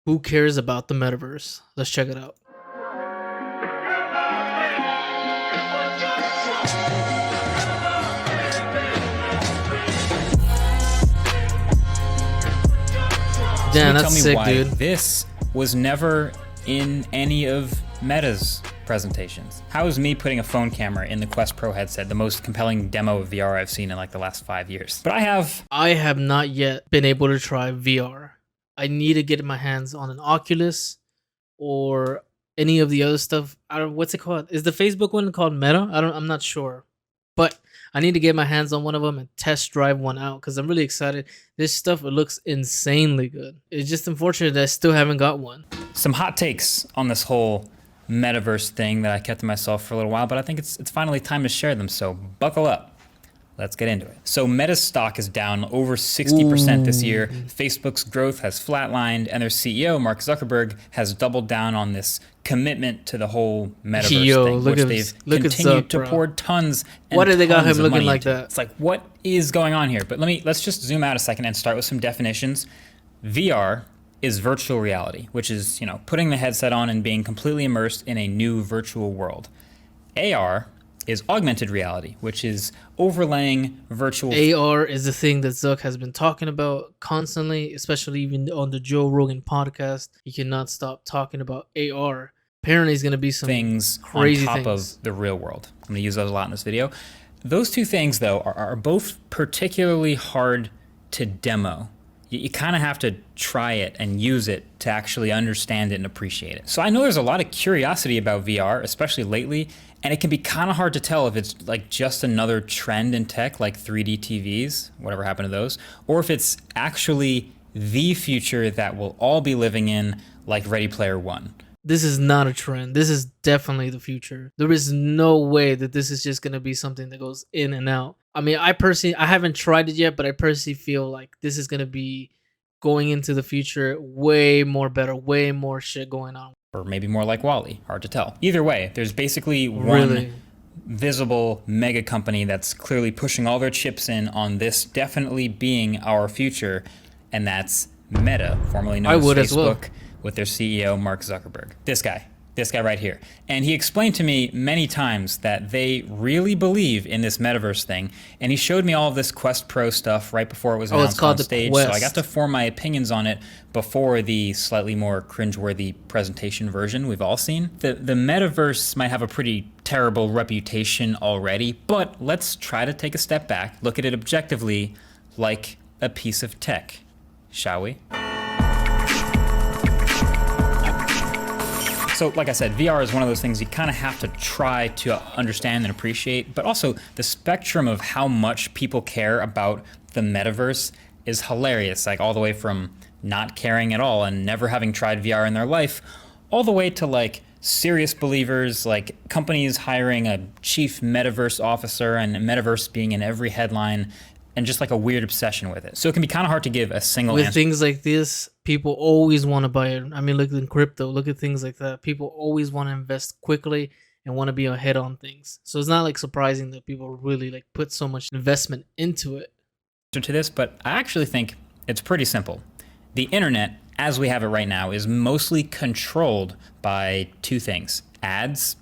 Who cares about the metaverse? Let's check it out. So Damn, tell that's me sick, why dude. this was never in any of Meta's presentations. How is me putting a phone camera in the Quest Pro headset the most compelling demo of VR I've seen in like the last 5 years? But I have not yet been able to try VR. I need to get my hands on an Oculus or any of the other stuff. I don't what's it called? Is the Facebook one called Meta? I'm not sure. But I need to get my hands on one of them and test drive one out because I'm really excited. This stuff, it looks insanely good. It's just unfortunate that I still haven't got one. some hot takes on this whole metaverse thing that I kept to myself for a little while, but I think it's finally time to share them. So buckle up. Let's get into it. So Meta's stock is down over 60% this year. Facebook's growth has flatlined, and their CEO, Mark Zuckerberg, has doubled down on this commitment to the whole metaverse thing, which they've continued to pour tons and Why did they got him tons of looking money like into. that? It's like, what is going on here? But let's just zoom out a second and start with some definitions. VR is virtual reality, which is, putting the headset on and being completely immersed in a new virtual world. AR is augmented reality, which is overlaying virtual. AR is the thing that Zuck has been talking about constantly, especially even on the Joe Rogan podcast. He cannot stop talking about AR. Apparently, it's going to be some things crazy on top things of the real world. I'm going to use those a lot in this video. Those two things, though, are both particularly hard to demo. You kind of have to try it and use it to actually understand it and appreciate it. So I know there's a lot of curiosity about VR, especially lately, and it can be kind of hard to tell if it's like just another trend in tech, like 3D TVs, whatever happened to those, or if it's actually the future that we'll all be living in, like Ready Player One. This is not a trend. This is definitely the future. There is no way that this is just going to be something that goes in and out. I mean, I haven't tried it yet, but I personally feel like this is going to be going into the future way more better, way more shit going on. Or maybe more like Wall-E, hard to tell. Either way, there's basically one visible mega company that's clearly pushing all their chips in on this definitely being our future, and that's Meta, formerly known as Facebook, as well, with their CEO, Mark Zuckerberg. This guy right here. And he explained to me many times that they really believe in this metaverse thing. And he showed me all of this Quest Pro stuff right before it was announced on stage. So I got to form my opinions on it before the slightly more cringeworthy presentation version we've all seen. The metaverse might have a pretty terrible reputation already, but let's try to take a step back, look at it objectively like a piece of tech, shall we? So like I said, VR is one of those things you kind of have to try to understand and appreciate, but also the spectrum of how much people care about the metaverse is hilarious, like all the way from not caring at all and never having tried VR in their life, all the way to like serious believers, like companies hiring a chief metaverse officer and metaverse being in every headline, and just like a weird obsession with it. So it can be kind of hard to give a single answer. With things like this, people always want to buy it. I mean, look in crypto, look at things like that. People always want to invest quickly and want to be ahead on things. So it's not like surprising that people really like put so much investment into it. To this, but I actually think it's pretty simple. The internet, as we have it right now, is mostly controlled by two things: ads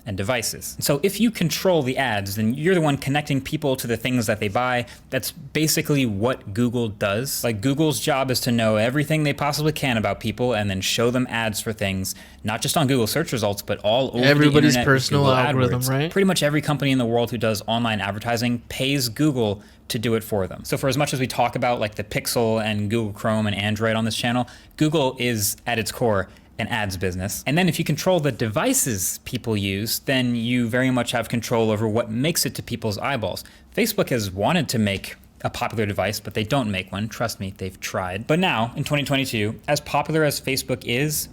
and devices. So if you control the ads, then you're the one connecting people to the things that they buy. That's basically what Google does. Like, Google's job is to know everything they possibly can about people and then show them ads for things, not just on Google search results, but all over everybody's the internet. Personal algorithm, AdWords. right? Pretty much every company in the world who does online advertising pays Google to do it for them. So for as much as we talk about like the Pixel and Google Chrome and Android on this channel, Google is at its core an ads business. And then if you control the devices people use, then you very much have control over what makes it to people's eyeballs. Facebook has wanted to make a popular device, but they don't make one. Trust me, they've tried. But now, in 2022, as popular as Facebook is,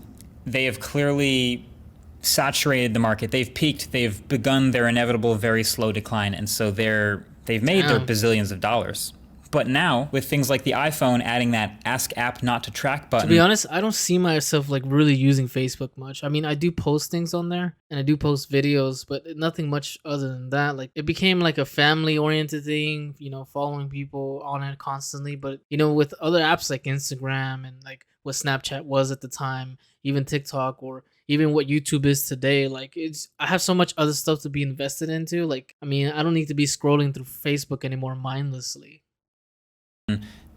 they have clearly saturated the market. They've peaked. They've begun their inevitable, very slow decline. And so they've made their bazillions of dollars. But now, with things like the iPhone adding that Ask App Not to Track button. To be honest, I don't see myself like really using Facebook much. I mean, I do post things on there and I do post videos, but nothing much other than that. Like, it became like a family-oriented thing, following people on it constantly. But, with other apps like Instagram and like what Snapchat was at the time, even TikTok, or even what YouTube is today. Like, it's I have so much other stuff to be invested into. Like, I mean, I don't need to be scrolling through Facebook anymore mindlessly.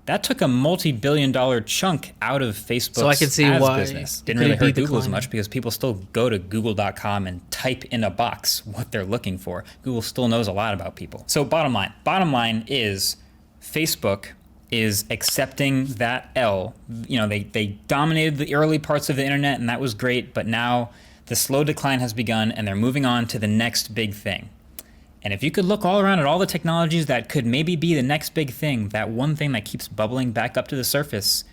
That took a multi-billion-dollar chunk out of Facebook's So I can see ads why business. it Didn't really couldn't be hurt Google as declining. much because people still go to google.com and type in a box what they're looking for. Google still knows a lot about people. So bottom line is Facebook is accepting that L. You know, they dominated the early parts of the internet, and that was great, but now the slow decline has begun and they're moving on to the next big thing. And if you could look all around at all the technologies that could maybe be the next big thing, that one thing that keeps bubbling back up to the surface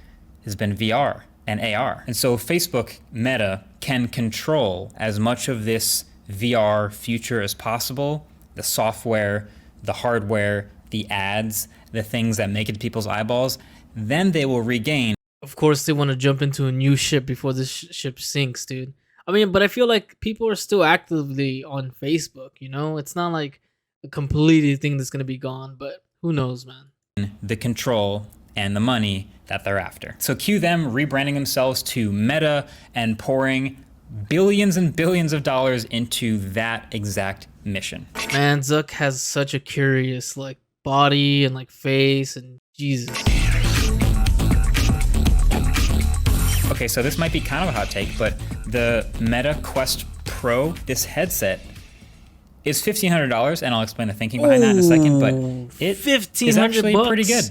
has been VR and AR. And so Facebook, Meta, can control as much of this VR future as possible, the software, the hardware, the ads, the things that make it to people's eyeballs. Then they will regain. Of course, they want to jump into a new ship before this ship sinks, dude. I mean, but I feel like people are still actively on Facebook, you know? It's not like a completely thing that's going to be gone, but who knows, man? The control and the money that they're after. So cue them rebranding themselves to Meta and pouring billions and billions of dollars into that exact mission. Man, Zuck has such a curious, like, body and, like, face, and Jesus. Okay, so this might be kind of a hot take, but the Meta Quest Pro, this headset, is $1,500, and I'll explain the thinking behind that in a second, but it is actually pretty good.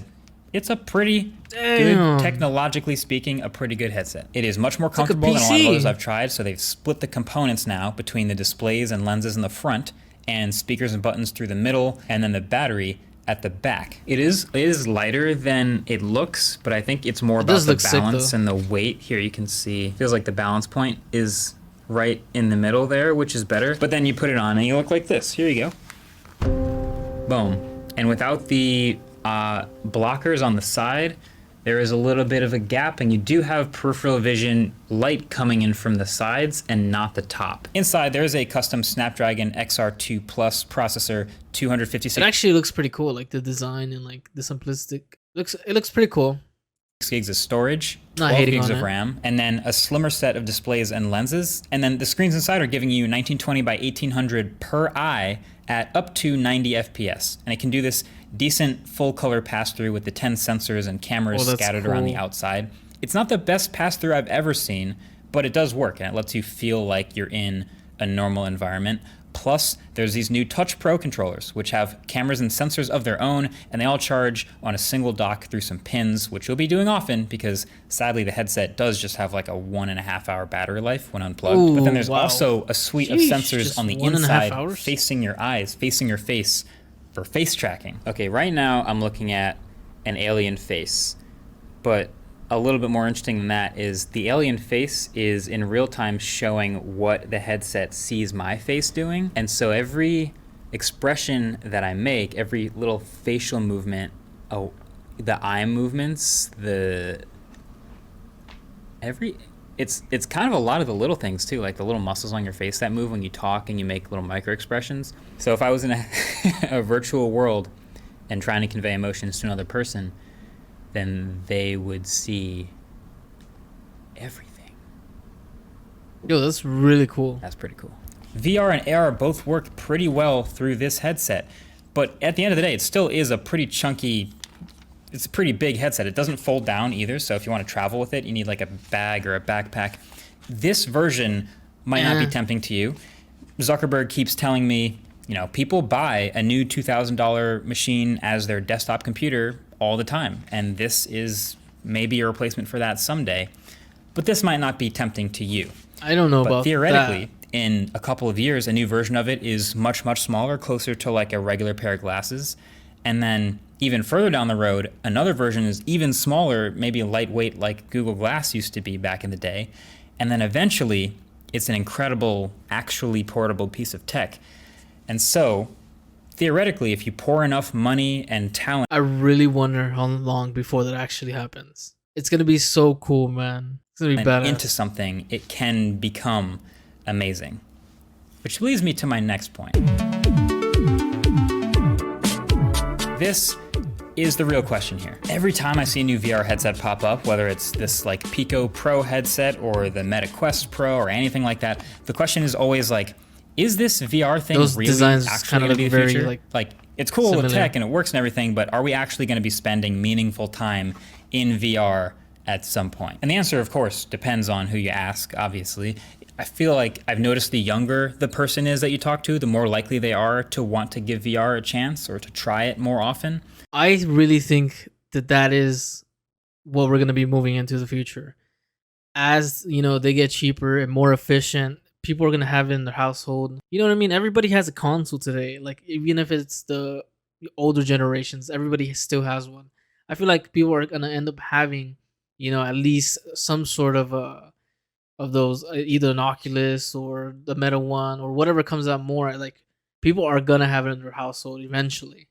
It's a pretty good, technologically speaking, a pretty good headset. It is much more comfortable than a lot of others I've tried, so they've split the components now between the displays and lenses in the front, and speakers and buttons through the middle, and then the battery at the back. It is lighter than it looks, but I think it's more about the balance and the weight. Here you can see, feels like the balance point is right in the middle there, which is better. But then you put it on and you look like this. Here you go. Boom. And without the blockers on the side, there is a little bit of a gap, and you do have peripheral vision light coming in from the sides and not the top. Inside, there is a custom Snapdragon XR2 Plus processor, 256. It actually looks pretty cool, like the design and like the simplistic. It looks pretty cool. 6 gigs of storage, Not 12 hating gigs on of it. RAM, and then a slimmer set of displays and lenses. And then the screens inside are giving you 1920 by 1800 per eye at up to 90 FPS. And it can do this decent full color pass through with the 10 sensors and cameras scattered around the outside. It's not the best pass through I've ever seen, but it does work, and it lets you feel like you're in a normal environment. Plus, there's these new Touch Pro controllers, which have cameras and sensors of their own, and they all charge on a single dock through some pins, which you'll be doing often because sadly the headset does just have like a 1.5 hour battery life when unplugged. Ooh, but then there's wow. also a suite of sensors just on the 1.5 inside hours? facing your eyes, facing your face for face tracking. Okay, right now I'm looking at an alien face, but a little bit more interesting than that is the alien face is in real time showing what the headset sees my face doing. And so every expression that I make, every little facial movement, the eye movements, it's kind of a lot of the little things too, like the little muscles on your face that move when you talk and you make little micro expressions. So if I was in a virtual world and trying to convey emotions to another person, then they would see everything. Yo, that's really cool. That's pretty cool. VR and AR both work pretty well through this headset, but at the end of the day, it still is a pretty chunky, it's a pretty big headset. It doesn't fold down either, so if you want to travel with it, you need like a bag or a backpack. This version might not be tempting to you. Zuckerberg keeps telling me, you know, people buy a new $2,000 machine as their desktop computer all the time, and this is maybe a replacement for that someday, but this might not be tempting to you. I don't know about theoretically, that. in a couple of years, a new version of it is much, much smaller, closer to like a regular pair of glasses, and then even further down the road, another version is even smaller, maybe lightweight like Google Glass used to be back in the day, and then eventually it's an incredible, actually portable piece of tech. And so theoretically, if you pour enough money and talent, I really wonder how long before that actually happens. It's gonna be so cool, man. It's gonna be badass. into something, it can become amazing. Which leads me to my next point. This is the real question here. Every time I see a new VR headset pop up, whether it's this like Pico Pro headset or the Meta Quest Pro or anything like that, the question is always like, is this VR thing Those really designs actually kind going of to be look the very future? Like it's cool similar. with tech and it works and everything, but are we actually going to be spending meaningful time in VR at some point? And the answer, of course, depends on who you ask, obviously. I feel like I've noticed the younger the person is that you talk to, the more likely they are to want to give VR a chance or to try it more often. I really think that is what we're going to be moving into the future. As, they get cheaper and more efficient, people are going to have it in their household. You know what I mean? Everybody has a console today. Like, even if it's the older generations, everybody still has one. I feel like people are going to end up having, at least some sort of those, either an Oculus or the Meta one or whatever comes out more. Like, people are going to have it in their household eventually.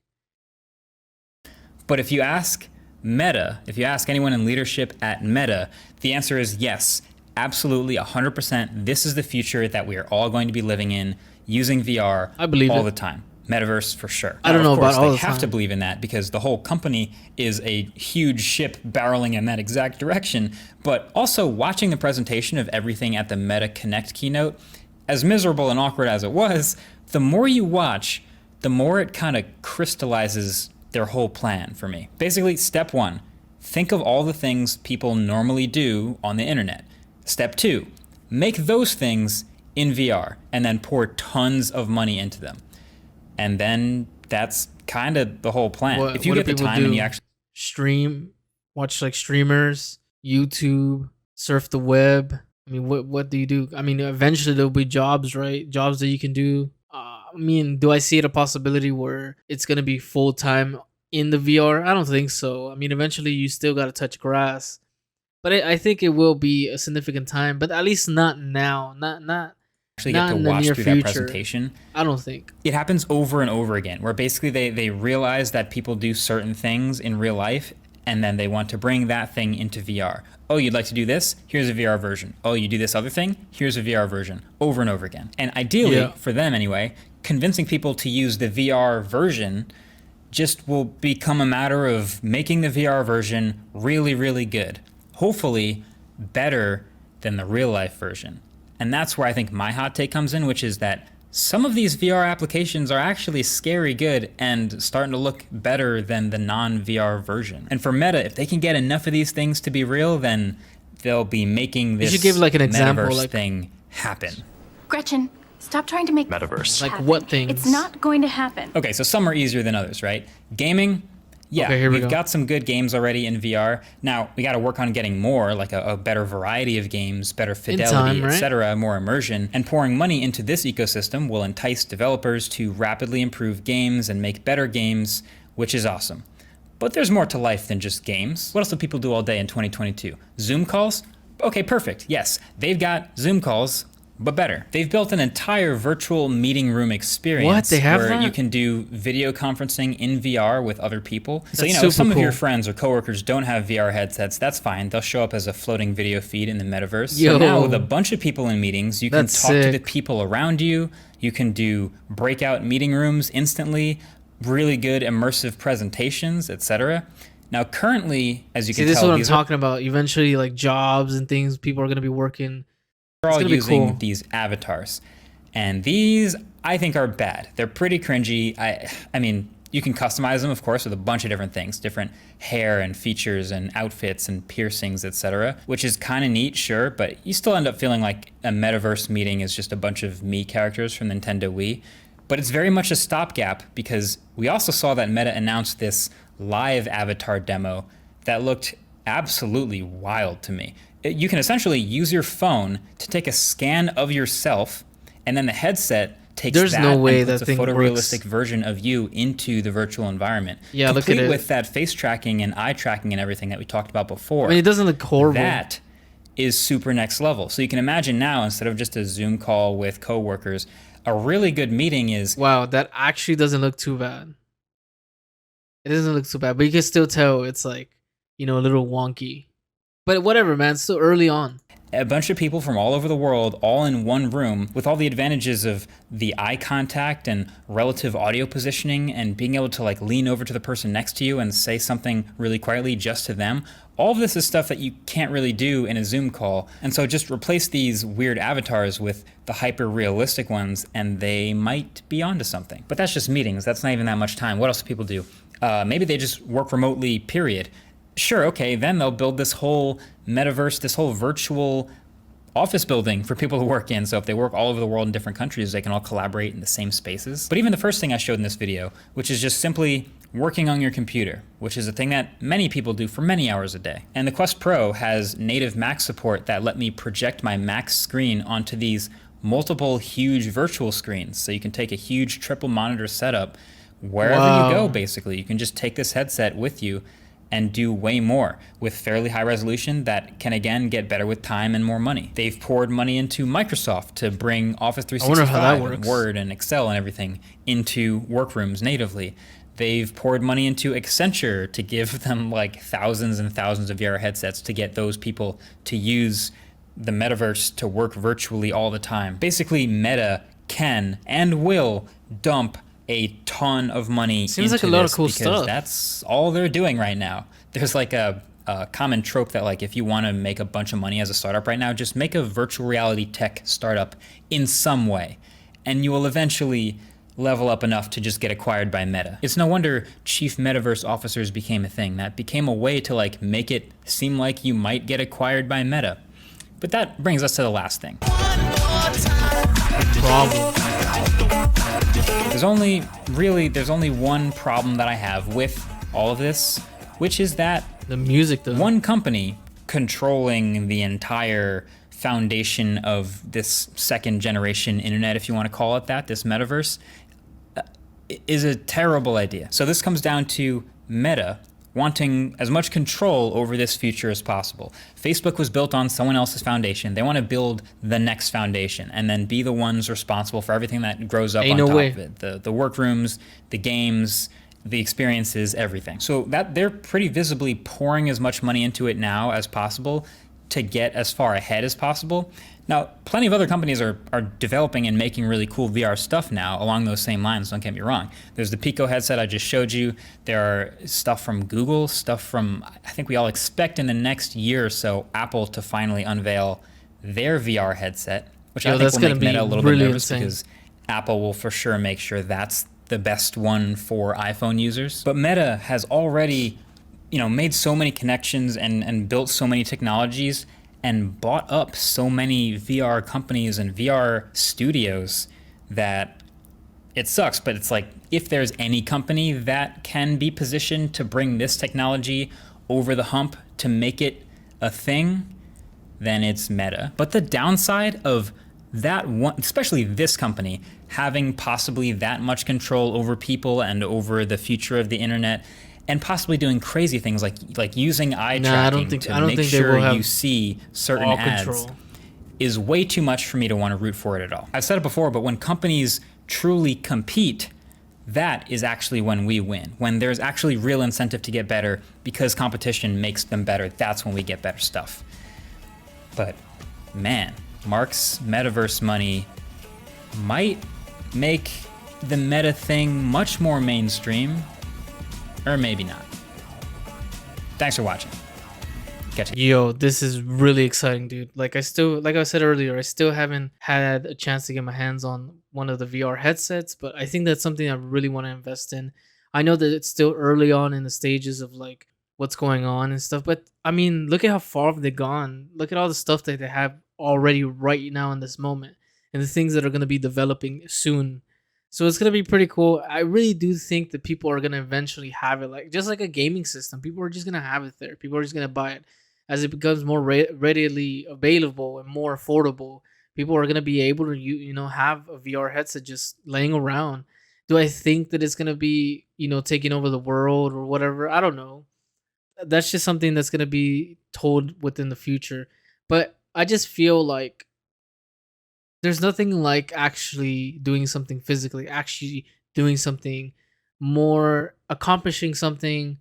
But if you ask Meta, if you ask anyone in leadership at Meta, the answer is yes, absolutely 100%. This is the future that we are all going to be living in, using VR I believe all it. the time. Metaverse for sure. I don't know about all they the have time. to believe in that because the whole company is a huge ship barreling in that exact direction. But also watching the presentation of everything at the Meta Connect keynote, as miserable and awkward as it was, the more you watch, the more it kind of crystallizes their whole plan for me. Basically, step one, think of all the things people normally do on the internet. Step two, make those things in VR and then pour tons of money into them. And then that's kind of the whole plan. If you get the time and you actually watch like streamers, YouTube, surf the web. I mean, what do you do? I mean, eventually there'll be jobs, right? Jobs that you can do. I mean, do I see it a possibility where it's gonna be full time in the VR? I don't think so. I mean, eventually you still gotta touch grass, but I think it will be a significant time. But at least not now. Not actually not get to in the watch near through future. that presentation. I don't think. It happens over and over again, where basically they realize that people do certain things in real life, and then they want to bring that thing into VR. Oh, you'd like to do this? Here's a VR version. Oh, you do this other thing? Here's a VR version. Over and over again. And ideally, for them anyway, convincing people to use the VR version just will become a matter of making the VR version really, really good. Hopefully better than the real life version. And that's where I think my hot take comes in, which is that some of these VR applications are actually scary good and starting to look better than the non-VR version. And for Meta, if they can get enough of these things to be real, then they'll be making this You should give like an example, Metaverse thing happen. Gretchen, stop trying to make Metaverse. Like happen. what things? It's not going to happen. Okay, so some are easier than others, right? Gaming, yeah, Okay, here we we've go. got some good games already in VR. Now, we got to work on getting more, like a better variety of games, better fidelity, right? etc., more immersion. And pouring money into this ecosystem will entice developers to rapidly improve games and make better games, which is awesome. But there's more to life than just games. What else do people do all day in 2022? Zoom calls? Okay, perfect. Yes, they've got Zoom calls, but better. They've built an entire virtual meeting room experience What? They have where that? you can do video conferencing in VR with other people. So, That's if some super of your cool. friends or coworkers don't have VR headsets, that's fine. They'll show up as a floating video feed in the metaverse. Yo. So now with a bunch of people in meetings, you can That's talk to the sick. people around you. You can do breakout meeting rooms instantly, really good immersive presentations, etc. Now, currently, as you See, can this is tell, what I'm these talking about. Eventually, like jobs and things, people are gonna be working. are all gonna be using cool. these avatars. And these, I think, are bad. They're pretty cringy. I mean, you can customize them, of course, with a bunch of different things, different hair and features and outfits and piercings, etc., which is kind of neat, sure, but you still end up feeling like a metaverse meeting is just a bunch of Mii characters from Nintendo Wii. But it's very much a stopgap because we also saw that Meta announced this live avatar demo that looked absolutely wild to me. You can essentially use your phone to take a scan of yourself, and then the headset takes There's that no way and puts that a thing photorealistic works. version of you into the virtual environment. Yeah, look at complete it. with that face tracking and eye tracking and everything that we talked about before. I mean, it doesn't look horrible. That is super next level. So you can imagine now, instead of just a Zoom call with coworkers, a really good meeting is Wow, that actually doesn't look too bad. It doesn't look too bad, but you can still tell it's like, a little wonky. But whatever, man. It's still early on. A bunch of people from all over the world, all in one room, with all the advantages of the eye contact and relative audio positioning and being able to like lean over to the person next to you and say something really quietly just to them. All of this is stuff that you can't really do in a Zoom call. And so just replace these weird avatars with the hyper realistic ones and they might be onto something. But that's just meetings. That's not even that much time. What else do people do? Maybe they just work remotely, period. Sure, okay, then they'll build this whole metaverse, this whole virtual office building for people to work in. So if they work all over the world in different countries, they can all collaborate in the same spaces. But even the first thing I showed in this video, which is just simply working on your computer, which is a thing that many people do for many hours a day. And the Quest Pro has native Mac support that let me project my Mac screen onto these multiple huge virtual screens. So you can take a huge triple monitor setup wherever you go, basically. You can just take this headset with you and do way more with fairly high resolution that can again get better with time and more money. They've poured money into Microsoft to bring Office 365 and Word and Excel and everything into workrooms natively. They've poured money into Accenture to give them like thousands and thousands of VR headsets to get those people to use the metaverse to work virtually all the time. Basically, Meta can and will dump a ton of money Seems into like a lot this of cool because stuff. that's all they're doing right now. There's like a common trope that like if you want to make a bunch of money as a startup right now, just make a virtual reality tech startup in some way, and you will eventually level up enough to just get acquired by Meta. It's no wonder chief metaverse officers became a thing. That became a way to like make it seem like you might get acquired by Meta. But that brings us to the last thing. Problem. There's only one problem that I have with all of this, which is that The music, though. one company controlling the entire foundation of this second generation internet, if you want to call it that, this metaverse, is a terrible idea. So this comes down to Meta wanting as much control over this future as possible. Facebook was built on someone else's foundation. They want to build the next foundation and then be the ones responsible for everything that grows up on top of it. The workrooms, the games, the experiences, everything. So that they're pretty visibly pouring as much money into it now as possible to get as far ahead as possible. Now, plenty of other companies are developing and making really cool VR stuff now along those same lines, don't get me wrong. There's the Pico headset I just showed you. There are stuff from Google, stuff from, I think we all expect in the next year or so, Apple to finally unveil their VR headset, which I think will make Meta a little bit nervous because Apple will for sure make sure that's the best one for iPhone users. But Meta has already, made so many connections and built so many technologies and bought up so many VR companies and VR studios that it sucks. But it's like, if there's any company that can be positioned to bring this technology over the hump to make it a thing, then it's Meta. But the downside of that one, especially this company, having possibly that much control over people and over the future of the internet, and possibly doing crazy things like using eye tracking to make sure you see certain ads, is way too much for me to want to root for it at all. I've said it before, but when companies truly compete, that is actually when we win. When there's actually real incentive to get better because competition makes them better, that's when we get better stuff. But man, Mark's metaverse money might make the Meta thing much more mainstream, or maybe not. Thanks for watching. Catch you. Yo, this is really exciting, dude. Like I said earlier, I still haven't had a chance to get my hands on one of the VR headsets, but I think that's something I really want to invest in. I know that it's still early on in the stages of like what's going on and stuff, but I mean, look at how far they've gone. Look at all the stuff that they have already right now in this moment, and the things that are going to be developing soon. So it's going to be pretty cool. I really do think that people are going to eventually have it, like just like a gaming system. People are just going to have it there. People are just going to buy it as it becomes more readily available and more affordable. People are going to be able to have a VR headset just laying around. Do I think that it's going to be, taking over the world or whatever? I don't know. That's just something that's going to be told within the future. But I just feel like there's nothing like actually doing something physically, actually doing something more, accomplishing something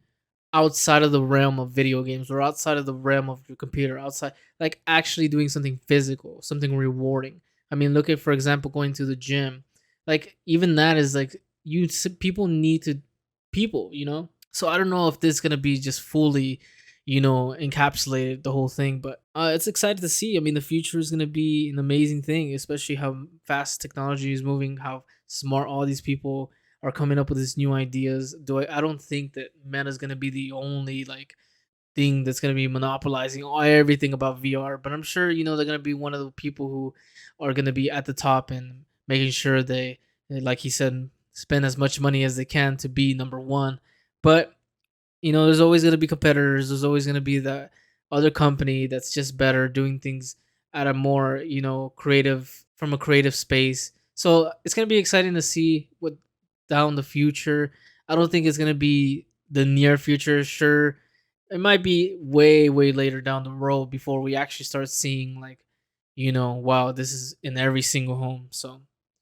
outside of the realm of video games or outside of the realm of your computer, outside, like actually doing something physical, something rewarding. I mean, look at, for example, going to the gym. Like even that is like people need to people, you know. So I don't know if this is gonna be just fully, encapsulated the whole thing, but it's exciting to see. I mean, the future is gonna be an amazing thing, especially how fast technology is moving, how smart all these people are coming up with these new ideas. I don't think that Meta is gonna be the only like thing that's gonna be monopolizing everything about VR, but I'm sure they're gonna be one of the people who are gonna be at the top and making sure they, like he said, spend as much money as they can to be number one. But there's always going to be competitors. There's always going to be that other company that's just better doing things at a more, creative, from a creative space. So it's going to be exciting to see what down the future. I don't think it's going to be the near future. Sure, it might be way, way later down the road before we actually start seeing like, wow, this is in every single home. So,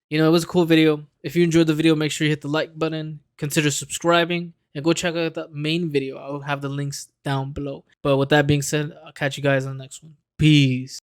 it was a cool video. If you enjoyed the video, make sure you hit the like button, consider subscribing, and go check out the main video. I'll have the links down below. But with that being said, I'll catch you guys on the next one. Peace.